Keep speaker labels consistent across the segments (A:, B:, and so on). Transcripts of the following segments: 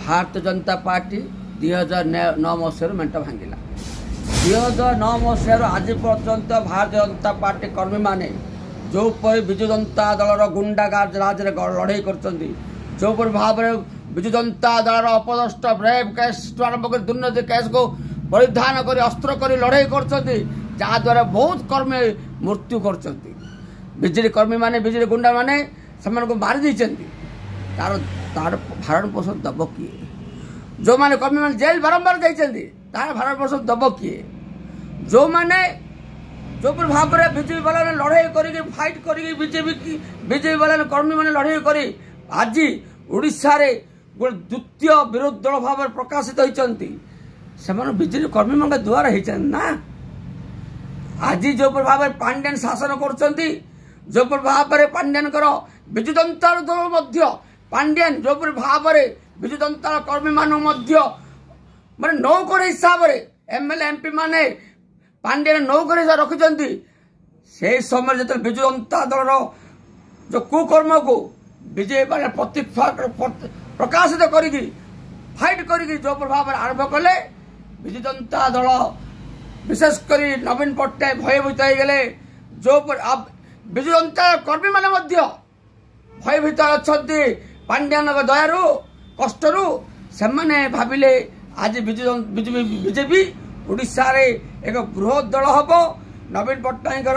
A: Bharatiya Janata party 2009 मसीह met भांगिला 2009 मसीह आज पर्यंत Bharatiya Janata party कर्मी माने जो विजु जनता दल गुंडा राज लड़े कर भाव में विजु जनता दल अपदस्थ ब्रेव केस आरंभ कर दुर्नीति केस को परिधान कर अस्त्र कर लड़े कर जहाद्वारा बहुत कर्मी मृत्यु कर बिजेडी कर्मी माने बिजेडी गुंडा माने से मारी तार तार भरण पोषण दब किए जो माने कर्मी माने जेल बारंबार जाइछन्ती तार भरण पोषण दब किए जो माने जो भाव में बीजेपी वाला लड़ाई करी फाइट करी बीजेपी वाला कर्मी माने लड़ाई करी आज ओडिशा रे गोटे द्वितीय विरोधी दल भाव में प्रकाशित होती बीजेपी कर्मी मान द्वारा ना आज जो भाव में पांड्यान शासन कर जो भाव में पांड्यान विजु जनता दल पांड्यान जो भाव में विजु जनता कर्मी मान माने नौकर हिसाब से एमएलए एमपी माने पांड्यान नौकर हिसाब रखिंट से समय जो विजु जनता दल जो कुकर्म को बीजेपी प्रकाशित कर फाइट कर जो भाव आरंभ कले विजु जनता दल विशेषकर नवीन पट्टनायक भयभीत हो गले जो विजु जनता कर्मी माने भयभीत अच्छा पांड्यान दयारू कष्टरू से भाविले आज बीजेपी ओडिशा रे एक बृहत दल हम नवीन पट्टनायक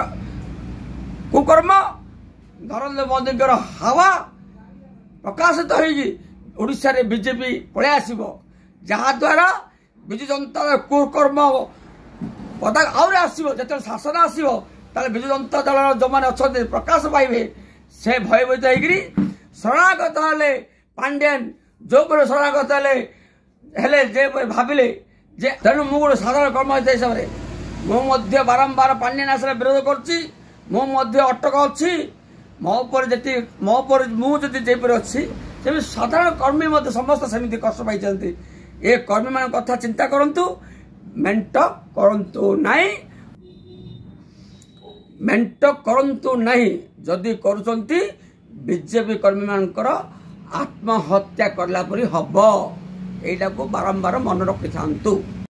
A: कुकर्म नरेंद्र मोदी हावा प्रकाशित होडिशा रे बीजेपी पलि आसब जहाद्वारा विजु जनता कुकर्म पदा आउे आसो जो शासन आसो विजु जनता दल जो मैंने अच्छा प्रकाश पाइबे से भयभीत हो शरणागत हेले पांड्यान जो शरणागत हेले जे भाविले जे तेणु मु गोटे साधारण कर्मचारी हिसाब से बारंबार पांड्यान आसला विरोध कर अटक अच्छी मो पर मुझे जेपर अच्छी से साधारण कर्मी समस्त सेमती कष्ट पाई ए कर्मी मान कथा चिंता करंतु मेंट करंतु नहीं जदि करुचंती बीजेपी कर्मी मानकर आत्महत्या करला परी हब एटा को बारंबार मन रखि थांतु।